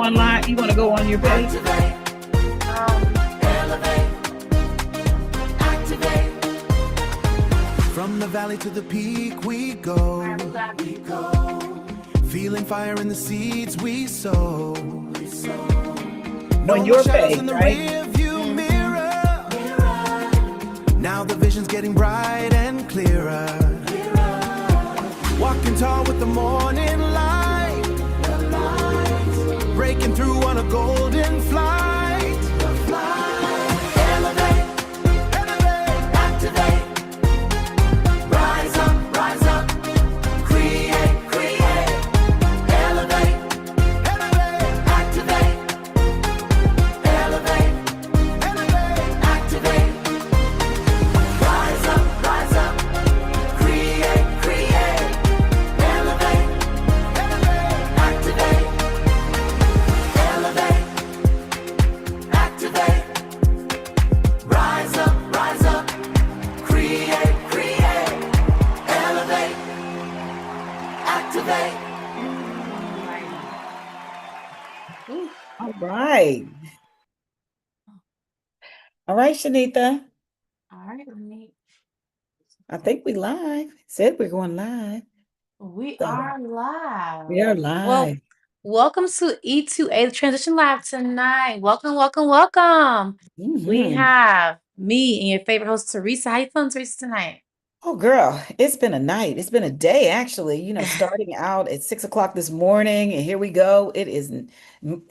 online? You want to go on your page? Activate, elevate, activate. From the valley to the peak we go. We go. Feeling fire in the seeds we sow. On your shadows page, in the right? rearview mirror. Now the vision's getting bright and clearer. Walking tall with the morning light. Breaking through on a golden flight. Elevate, activate. Rise up, create, elevate, activate, elevate, activate. Rise up, create, elevate, activate, elevate, activate. Rise up, create, elevate, activate. All right. All right, Shanita. All right, let me. I think we live. Said we're going live. We So, are live. we are Well, live. welcome to E2A, the Transition Lab tonight. Welcome. We Mhm. have me and your favorite host, Teresa. How you feeling, Teresa, tonight? Oh, girl, it's been a night. It's been a day, actually. Starting out at 6 o'clock this morning, and here we go. It is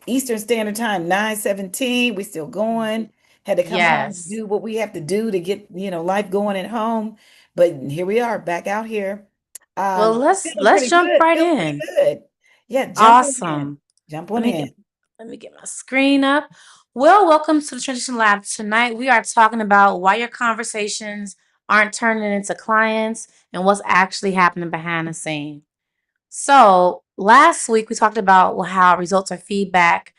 Eastern Standard Time, 9:17. We still going. Had to come home and Yes. do what we have to do to get, life going at home. But here we are, back out here. Well, let's Feeling let's pretty jump good. right Feeling pretty in. good. Yeah, jump on in. Awesome. Jump Let on me get in. let me get my screen up. Well, welcome to the Transition Lab. Tonight we are talking about why your conversations aren't turning into clients and what's actually happening behind the scene. So last week we talked about how results are feedback.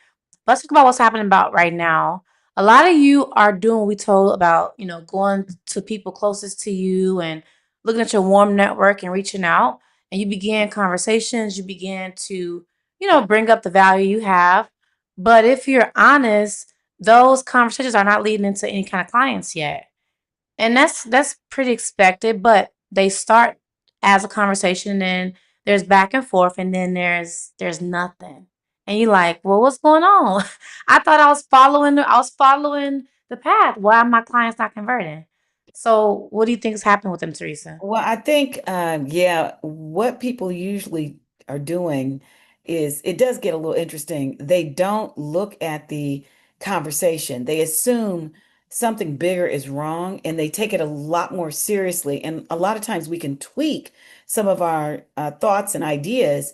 Let's talk about what's happening about right now. A lot of you are doing what we told about, going to people closest to you and looking at your warm network and reaching out. And you begin conversations, you begin to, bring up the value you have. But if you're honest, those conversations are not leading into any kind of clients yet. And that's pretty expected, but they start as a conversation and there's back and forth and then there's nothing. And you're like, well, what's going on? I thought I was following the path. Why are my clients not converting? So what do you think is happening with them, Teresa? Well, I think, yeah, what people usually are doing is it does get a little interesting. They don't look at the conversation. They assume something bigger is wrong and they take it a lot more seriously. And a lot of times we can tweak some of our thoughts and ideas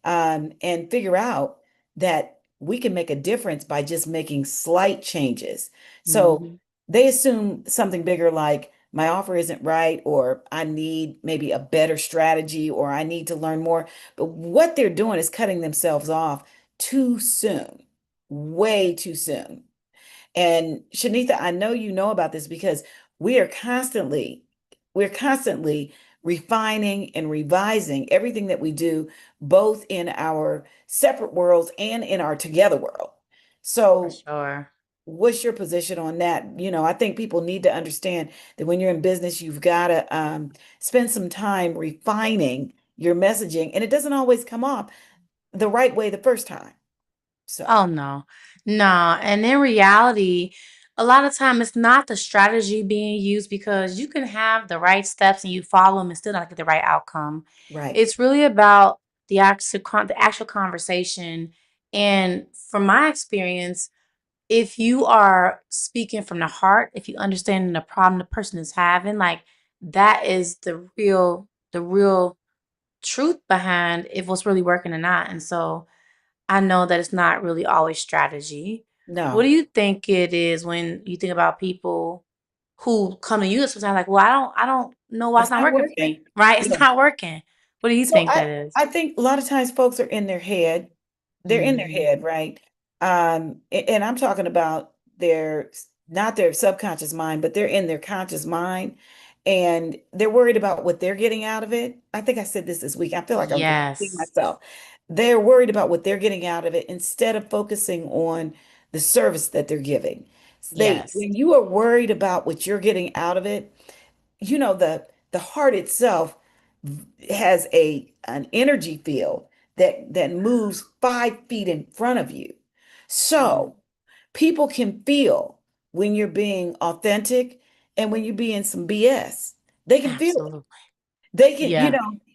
and figure out that we can make a difference by just making slight changes. So Mhm. they assume something bigger like, my offer isn't right, or I need maybe a better strategy, or I need to learn more. But what they're doing is cutting themselves off too soon, way too soon. And Shanita, I know you know about this because we are constantly, we're constantly refining and revising everything that we do, both in our separate worlds and in our together world. For So sure. what's your position on that? I think people need to understand that when you're in business, you've got to spend some time refining your messaging, and it doesn't always come off the right way the first time. So, Oh no. No. And in reality, a lot of time it's not the strategy being used because you can have the right steps and you follow them and still not get the right outcome. right. It's really about the actual conversation. And from my experience, if you are speaking from the heart, if you understand the problem the person is having, like that is the real truth behind if what's really working or not. And so I know that it's not really always strategy. What do No, you think it is when you think about people who come to you sometimes like, well, I don't know why it's it's not not working for working. me, right? It's Yeah. not working. What do you So think I that is? I think a lot of times folks are in their head. They're in their Mhm. head, right? And I'm talking about their not their subconscious mind, but they're in their conscious mind, and they're worried about what they're getting out of it. I think I said this week. I feel like I'm repeating Yes. myself. they're worried about what they're getting out of it instead of focusing on the service that they're giving. Yes. When you are worried about what you're getting out of it, the heart itself has an energy field that moves 5 feet in front of you. Mhm. So people can feel when you're being authentic and when you're being some BS. They can feel it. Absolutely. They can, Yeah.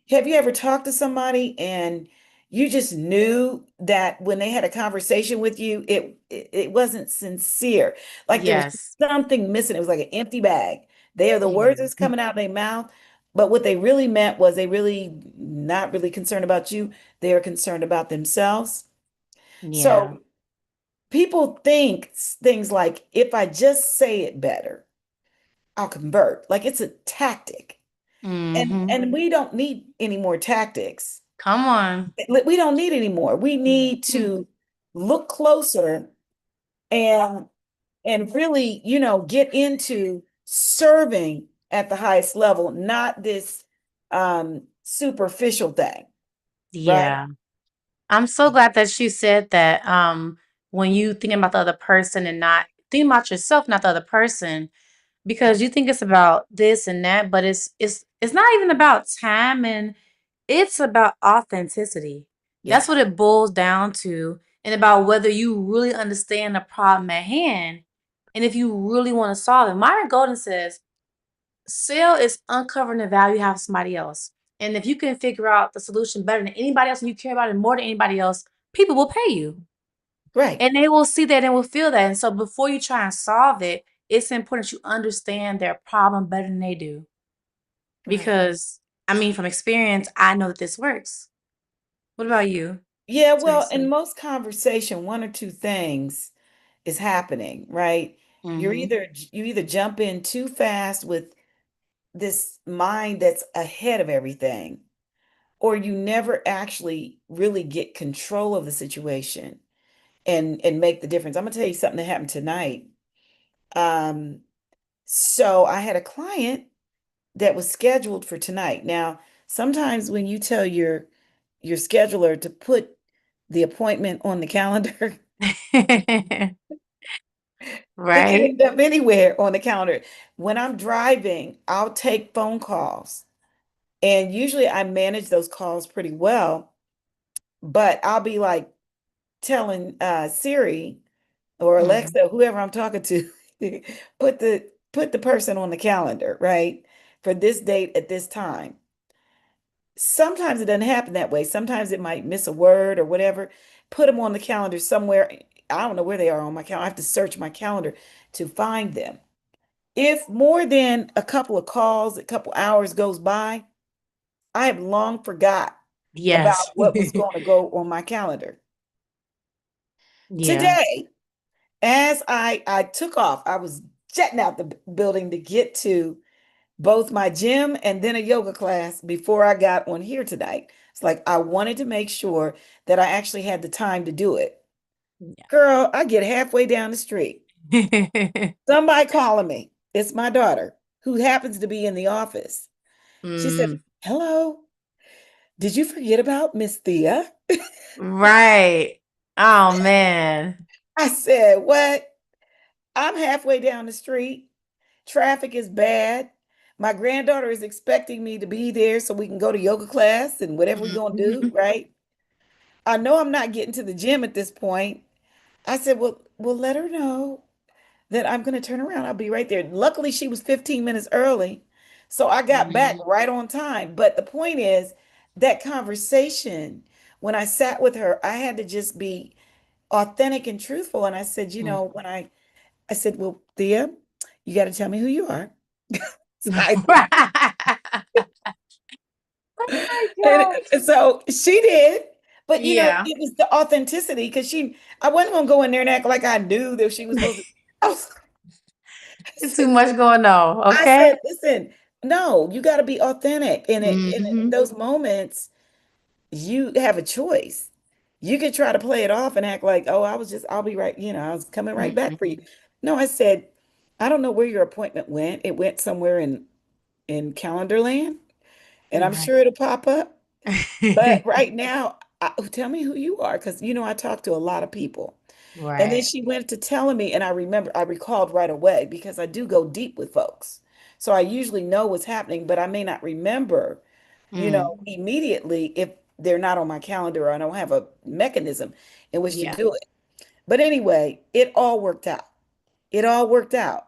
have you ever talked to somebody and you just knew that when they had a conversation with you, it wasn't sincere. Like there was Yes. something missing. It was like an empty bag. They are the words Yeah. that's coming out of their mouth, but what they really meant was they really not really concerned about you. They are concerned about themselves. Yeah. So people think things like, if I just say it better, I'll convert. Like it's a tactic. Hmm. And we don't need any more tactics. Come on. We don't need any more. We need Mhm. to look closer and really, get into serving at the highest level, not this superficial thing, right? Yeah. I'm so glad that you said that, when you thinking about the other person and not thinking about yourself, not the other person, because you think it's about this and that, but it's not even about time, and it's about authenticity. That's what Yes. it boils down to, and about whether you really understand the problem at hand and if you really want to solve it. Myron Golden says, sale is uncovering the value you have of somebody else. And if you can figure out the solution better than anybody else and you care about it more than anybody else, people will pay you. Right. And they will see that and will feel that. And so before you try and solve it, it's important you understand their problem better than they do. Right. Because I mean, from experience, I know that this works. What about you, Yeah, well, in Tracy? most conversation, one or two things is happening, right? Mhm. You either jump in too fast with this mind that's ahead of everything, or you never actually really get control of the situation and make the difference. I'm gonna tell you something that happened tonight. Um, so I had a client that was scheduled for tonight. Now, sometimes when you tell your scheduler to put the appointment on the calendar, it can Right? end up anywhere on the calendar. When I'm driving, I'll take phone calls. And usually I manage those calls pretty well, but I'll be like telling Siri or Mhm. Alexa, whoever I'm talking to, put the person on the calendar, right? For this date at this time. Sometimes it doesn't happen that way. Sometimes it might miss a word or whatever. Put them on the calendar somewhere. I don't know where they are on my calendar. I have to search my calendar to find them. If more than a couple of calls, a couple hours goes by, I have long forgot Yes. about what was going to go on my calendar. Yeah. Today, as I took off, I was jetting out the building to get to both my gym and then a yoga class before I got on here tonight. It's like I wanted to make sure that I actually had the time to do it. Girl, I get halfway down the street. Yeah. Somebody calling me. It's my daughter who happens to be in the office. She said, Mm, "Hello, did you forget about Miss Thea?" right. Oh, man. I said, "What?" I'm halfway down the street. Traffic is bad. My granddaughter is expecting me to be there so we can go to yoga class and whatever we're going to do, Mhm. right? I know I'm not getting to the gym at this point. I said, well, let her know that I'm going to turn around. I'll be right there. Luckily, she was 15 minutes early. So I got back Mhm. right on time. But the point is that conversation, when I sat with her, I had to just be authentic and truthful. And I said, Mm. I said, well, Thea, you got to tell me who you are. So I Oh my And gosh. so she did, but Yeah. it was the authenticity because I wasn't gonna go in there and act like I knew that she was supposed to. I, was, It's too much going on, I okay? said, listen, no, you got to be authentic. And in Mhm. those moments, you have a choice. You could try to play it off and act like, oh, I'll be right, I was coming right back for you. Mhm. No, I said, I don't know where your appointment went. It went somewhere in Calendar Land, and I'm Right. sure it'll pop up. But right now, tell me who you are, because I talk to a lot of people. And then Right. she went to telling me, and I recalled right away because I do go deep with folks. So I usually know what's happening, but I may not remember, Mm. immediately if they're not on my calendar or I don't have a mechanism in which to Yeah. do it. But anyway, it all worked out. It all worked out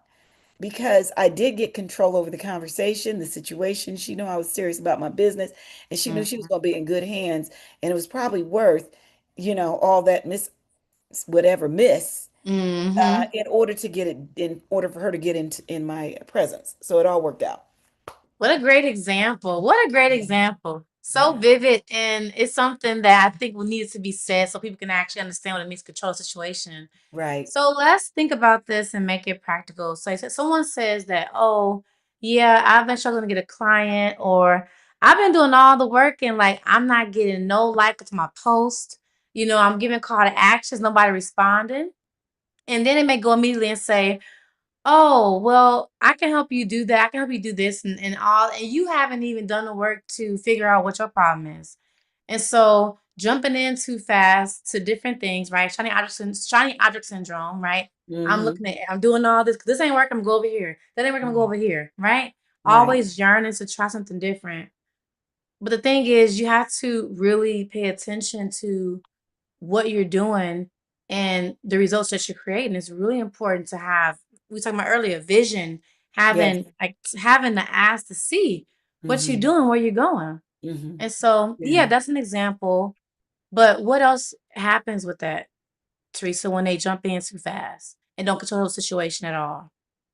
because I did get control over the conversation, the situation. She knew I was serious about my business, and she knew she was Mhm. going to be in good hands, and it was probably worth, all that whatever miss Mhm. in order to get it in order for her to get into in my presence. So it all worked out. What a great example. What a great Yeah. example. So Yeah. vivid, and it's something that I think will need to be said so people can actually understand what it means to control the situation. Right. So let's think about this and make it practical. So if someone says that, oh, yeah, I've been struggling to get a client, or I've been doing all the work and like I'm not getting no like to my post. I'm giving call to actions, nobody responding. And then they may go immediately and say, oh, well, I can help you do that. I can help you do this and all. And you haven't even done the work to figure out what your problem is. And so jumping in too fast to different things, right? Shiny object syndrome, right? Hmm. I'm doing all this because this ain't working. I'm gonna go over here. That ain't working. I'm gonna go over here, right? Right. Always yearning to try something different. But the thing is, you have to really pay attention to what you're doing and the results that you're creating. It's really important to have, we talked about earlier, vision, Yes. having the eyes to see what you're Hmm. doing, where you're going. Hmm. And so, yeah, Yeah. that's an example. But what else happens with that, Teresa, when they jump in too fast and don't control the situation at all?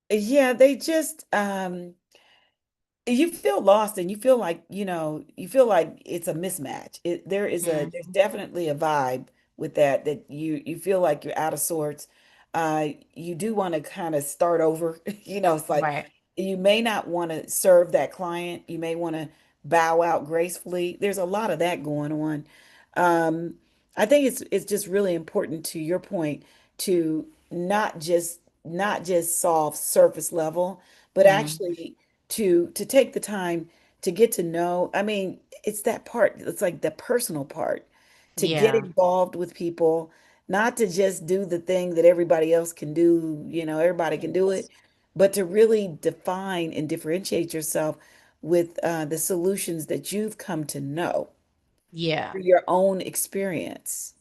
Yeah, they just you feel lost and you feel like, you feel like it's a mismatch. There's Mhm. definitely a vibe with that you feel like you're out of sorts. You do want to kind of start over. It's like Right. you may not want to serve that client. You may want to bow out gracefully. There's a lot of that going on. Um, I think it's just really important to your point to not just solve surface level, but Mhm. actually to take the time to get to know. I mean, it's that part. It's like the personal part to get Yeah. involved with people, not to just do the thing that everybody else can do. Everybody can do it, but to really define and differentiate yourself with the solutions that you've come to know Yeah. through your own experience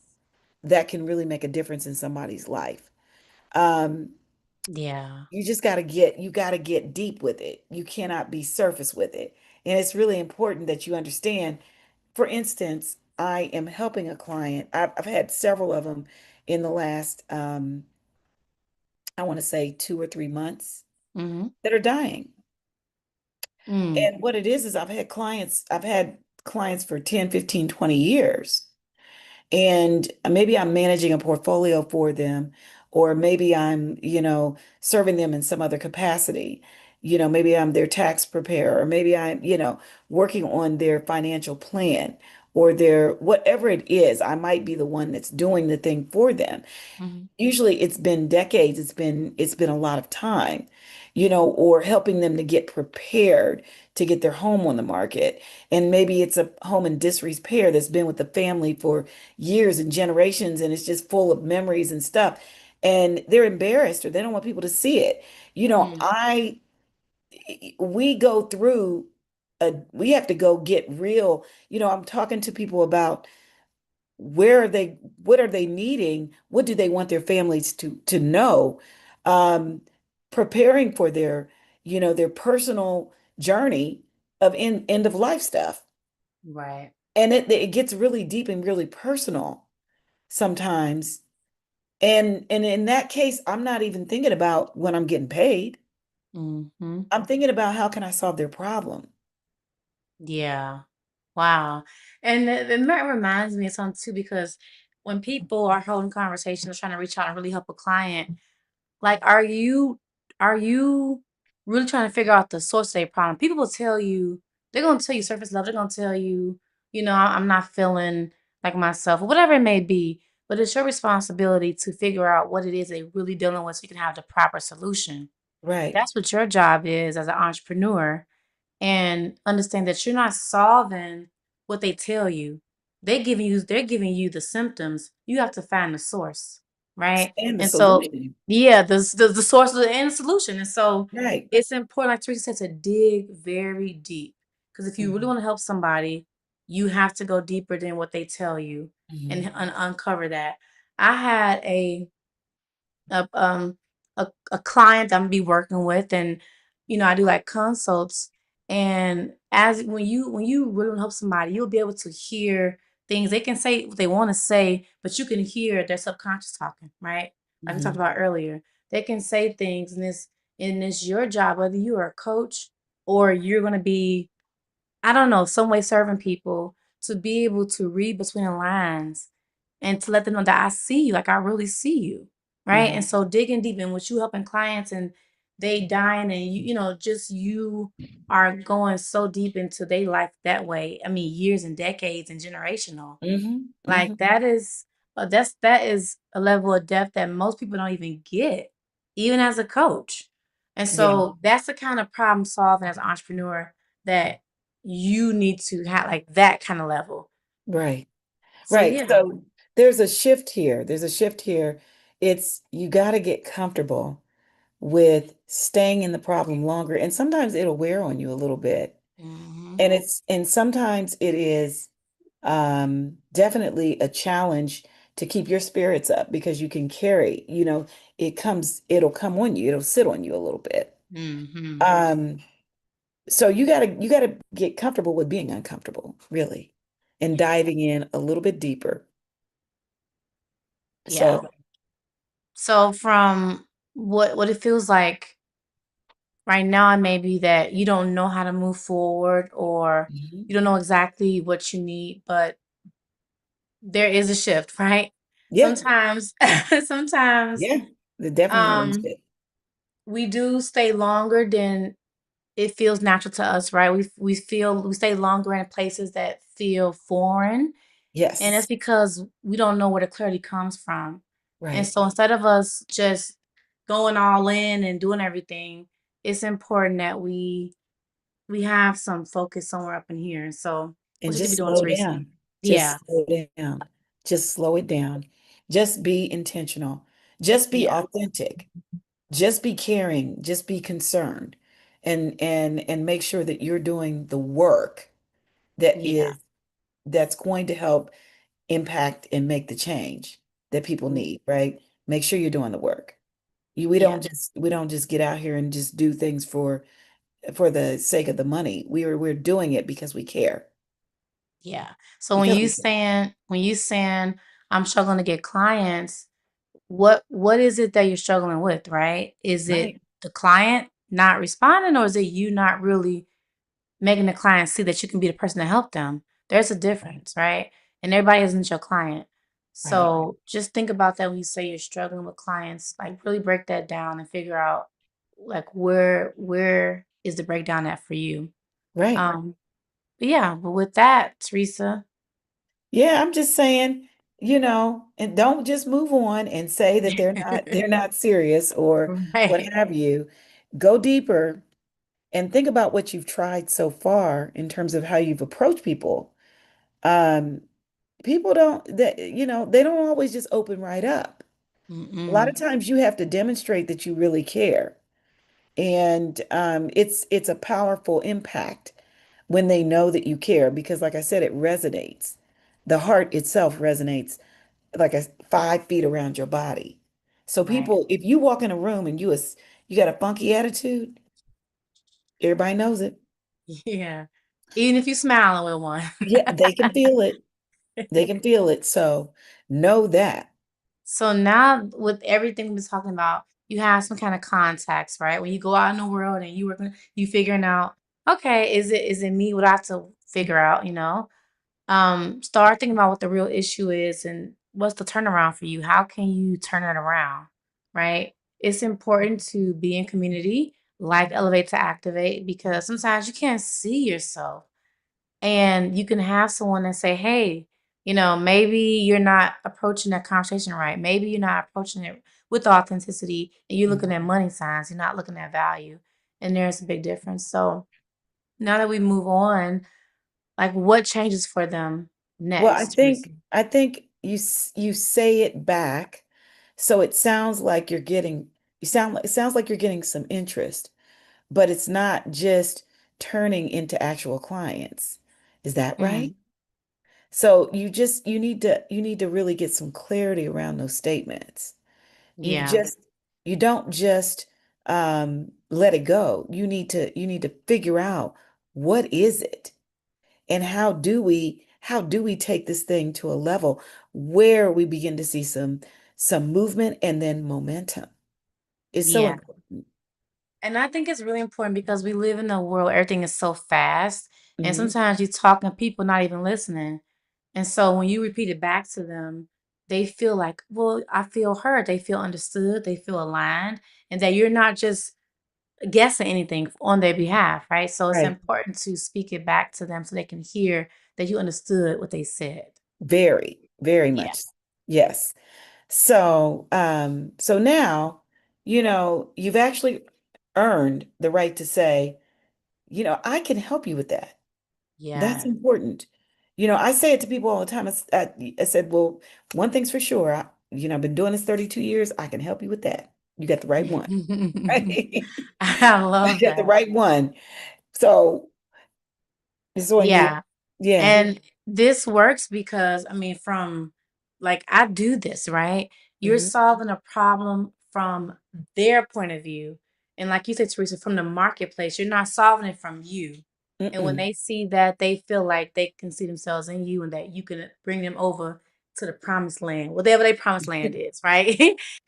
that can really make a difference in somebody's life. Um, Yeah. you got to get deep with it. You cannot be surface with it. And it's really important that you understand. For instance, I am helping a client. I've had several of them in the last, I want to say 2 or 3 months Mhm. that are dying. Mm. And what it is I've had clients for 10, 15, 20 years. And maybe I'm managing a portfolio for them, or maybe I'm, serving them in some other capacity. Maybe I'm their tax preparer, or maybe I'm, working on their financial plan or their whatever it is. I might be the one that's doing the thing for them. Mhm. Usually it's been decades, it's been a lot of time, or helping them to get prepared to get their home on the market. And maybe it's a home in disrepair that's been with the family for years and generations, and it's just full of memories and stuff. And they're embarrassed or they don't want people to see it. You know, Mm. I we go through we have to go get real. I'm talking to people about where are they, what are they needing, what do they want their families to know, um preparing for their personal journey of end of life stuff. Right. And it gets really deep and really personal sometimes. And in that case, I'm not even thinking about when I'm getting paid. Mhm. I'm thinking about how can I solve their problem. Yeah. Wow. And that reminds me of something too, because when people are holding conversations, trying to reach out and really help a client, like, are you really trying to figure out the source of their problem? People will tell you, they're gonna tell you surface level, they're gonna tell you, I'm not feeling like myself, or whatever it may be. But it's your responsibility to figure out what it is they're really dealing with so you can have the proper solution. Right. That's what your job is as an entrepreneur, and understand that you're not solving what they tell you. they're giving you the symptoms. You have to find the source, right? And the And so, solution. yeah, the source of the and the solution. And so Right. it's important, like Teresa said, to dig very deep. Because if you really Mhm. want to help somebody, you have to go deeper than what they tell you and Mhm. uncover that. I had a um a client I'm be working with, and I do like consults. And as when you really wanna help somebody, you'll be able to hear things. They can say what they want to say, but you can hear their subconscious talking, right? Like we talked Mhm. about earlier. They can say things, and it's your job, whether you are a coach or you're gonna be, I don't know, some way serving people, to be able to read between the lines and to let them know that I see you, like I really see you, right? And Mhm. so digging deep in what you helping clients, and they dying, and just you are going so deep into their life that way. I mean, years and decades and generational. Mhm. Like Mhm. that is a level of depth that most people don't even get, even as a coach. And Yeah. so that's the kind of problem solving as an entrepreneur that you need to have, like that kind of level. Right. So Right. yeah. So there's a shift here. There's a shift here. It's you got to get comfortable with staying in the problem longer. And sometimes it'll wear on you a little bit. Mhm. And sometimes it is definitely a challenge to keep your spirits up because you can carry, it'll come on you, it'll sit on you a little bit. Mhm. Um, so you gotta get comfortable with being uncomfortable, really, and Yeah. diving in a little bit deeper. Yeah. So, So from what it feels like right now, it may be that you don't know how to move forward, or mhm. you don't know exactly what you need, but there is a shift, right? Yeah, Sometimes sometimes, yeah, definitely is um, it. we do stay longer than it feels natural to us, right? We stay longer in places that feel foreign, and it's Yes, because we don't know where the clarity comes from. And right. so instead of us just going all in and doing everything, it's important that we have some focus somewhere up in here. So what And you to be just doing, slow Teresa? down. Yeah, Just slow down. Just slow it down. Just be intentional. Just be yeah, authentic. Just be caring. Just be concerned. And make sure that you're doing the work that yeah, that's going to help impact and make the change that people mm, need, right? Make sure you're doing the work. We yeah, don't just get out here and just do things for the sake of the money. We're doing it because we care. yeah. So Because we care. when you saying I'm struggling to get clients, what is it that you're struggling with, right? Is it Right. the client not responding, or is it you not really making the client see that you can be the person to help them? There's a Right. difference, right? And everybody isn't your client. Right. So just think about that when you say you're struggling with clients. Like really break that down and figure out like where is the breakdown at for you. Right. Um, but yeah, but with that, Teresa. Yeah, I'm just saying, and don't just move on and say that they're not serious or what Right. have you. Go deeper and think about what you've tried so far in terms of how you've approached people. Um, People they don't always just open right up. A lot of Mm-mm. times you have to demonstrate that you really care. And it's a powerful impact when they know that you care because, like I said, it resonates. The heart itself resonates like 5 feet around your body. So Right. people, if you walk in a room and you got a funky attitude, everybody knows it. Yeah. Even if you smiling with one. Yeah, they can feel it. They can feel it. So know that. So now with everything we've been talking about, you have some kind of contacts, right? When you go out in the world and you figuring out, okay, is it me? What I have to figure out, start thinking about what the real issue is and what's the turnaround for you. How can you turn it around? Right? It's important to be in community, like Elevate to Activate, because sometimes you can't see yourself. And you can have someone that say, hey, maybe you're not approaching that conversation right. Maybe you're not approaching it with authenticity, and you're looking Mhm. at money signs. You're not looking at value. And there's a big difference. So now that we move on, like what changes for them Well, I next, think Teresa? I think you say it back, so it sounds like you're getting it sounds like you're getting some interest, but it's not just turning into actual clients. Is that right? Mm, So you need to really get some clarity around those statements. You yeah, just you don't just let it go. You need to figure out what is it and how do we take this thing to a level where we begin to see some movement and then momentum. It's so yeah. important. And I think it's really important because we live in a world, everything is so fast. And Hmm. sometimes you talking to people not even listening. And so when you repeat it back to them, they feel like, well, I feel heard. They feel understood. They feel aligned. And that you're not just guessing anything on their behalf, right? So it's Right. important to speak it back to them so they can hear that you understood what they said. Very, very Yeah. much. Yes. So, so now, you've actually earned the right to say, I can help you with that. That's Yeah. important. I say it to people all the time. I said, well, one thing's for sure. I've been doing this 32 years. I can help you with that. You got the right one, right? I You love got the that. right one. So, in the, Yeah. yeah. And this works because, I mean, from like, I do this, right? You're Hmm. solving a problem from their point of view. And like you said, Teresa, from the marketplace, you're not solving it from you. And when Mm-mm. they see that, they feel like they can see themselves in you and that you can bring them over to the promised land, whatever their promised land is, right?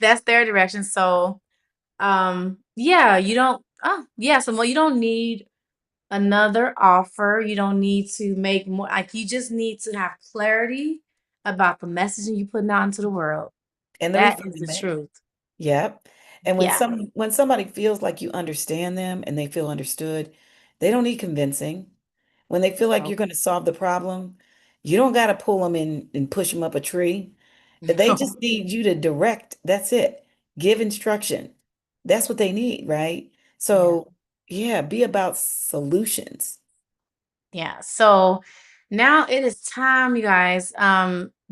That's their direction. So, yeah, you don't, oh, yeah, so well, you don't need another offer. You don't need to make more, like, you just need to have clarity about the messaging you putting out into the world. And the That is the refinement. truth. Yep. And Yeah. when somebody feels like you understand them and they feel understood, they don't need convincing. When they feel like Oh, you're going to solve the problem, you don't got to pull them in and push them up a tree. They no. just need you to direct. That's it. Give instruction. That's what they need, right? Yeah. So, yeah, be about solutions. Yeah. So now it is time, you guys.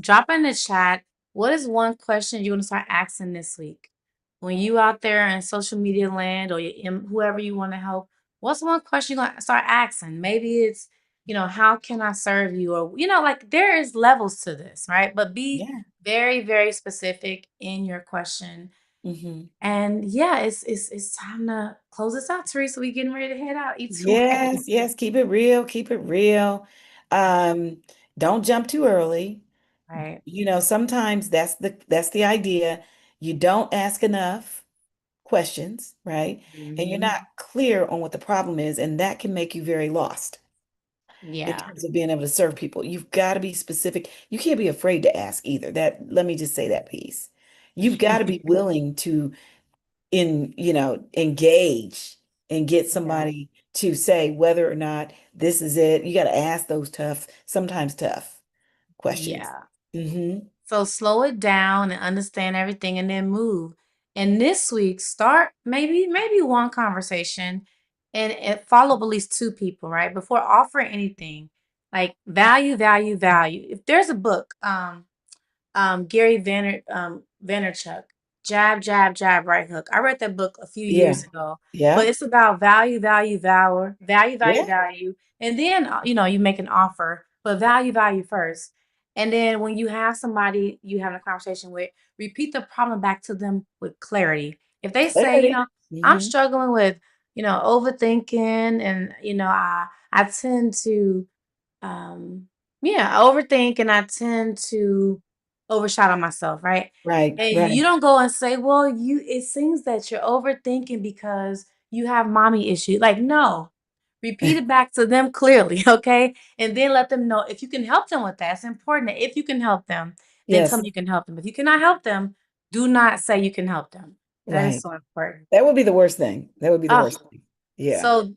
Drop in the chat. What is one question you're gonna start asking this week? When you out there in social media land or whoever you want to help, what's one question you're gonna start asking? Maybe it's, how can I serve you? Or, like there is levels to this, right? But be Yeah. very, very specific in your question. Hmm. And yeah, it's time to close this out, Teresa. We getting ready to head out, eat some way. Yes, yes, keep it real, keep it real. Um, don't jump too early. Right. Sometimes that's the idea. You don't ask enough questions, right? And you're Mhm. not clear on what the problem is, and that can make you very lost in Yeah. terms of being able to serve people. You've got to be specific. You can't be afraid to ask either. Let me just say that piece. You've got to be willing to engage and get Yeah. somebody to say whether or not this is it. You got to ask those sometimes tough questions. Yeah. Hmm. So slow it down and understand everything and then move. And this week, start maybe one conversation and follow up at least two people, right? Before offering anything. Like value, value, value. If there's a book, Gary Vaynerchuk, Jab, Jab, Jab, Right Hook. I read that book a few Yeah. years ago, but Yeah. it's about value, value, value, value, Yeah. value, and then you make an offer, but value, value first, and then when you have somebody you having a conversation with, repeat the problem back to them with clarity. If they say, Clarity. I'm Hmm. struggling with, overthinking, and I tend to yeah, I overthink and I tend to overshadow myself, right? Right. And you Right. don't go and say, well, it seems that you're overthinking because you have mommy issues. Like, no. Repeat it back to them clearly, okay? And then let them know if you can help them with that. It's important that if you can help them, then tell Yes. them you can help them. If you cannot help them, do not say you can help them. That is Right. so important. That would be the worst thing. That would be the Oh, worst thing. Yeah. so,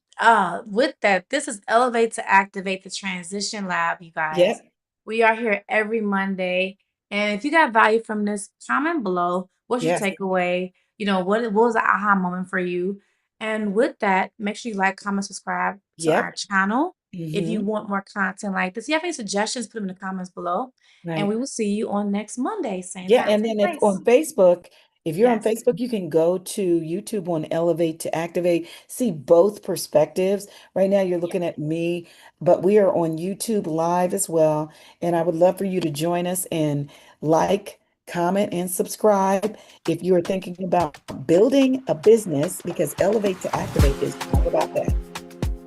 with that, this is Elevate to Activate the Transition Lab, you guys. Yep. We are here every Monday. And if you got value from this, comment below. What's your Yes. takeaway? What was the aha moment for you? And with that, make sure you like, comment, subscribe to our Yep. channel. If you want more content like this, if you have any suggestions, put them in the comments below. And Right. we will see you on next Monday, same Yeah, time, and same then if place. on Facebook, if you're on Yes. Facebook, you can go to YouTube on Elevate to Activate, see both perspectives. Right now, you're looking at me, but we are on YouTube live as well. And I would love for you to join us and like, comment, and subscribe if you are thinking about building a business, because Elevate to Activate is all about that.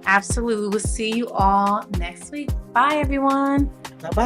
Absolutely. We'll see you all next week. Bye, everyone.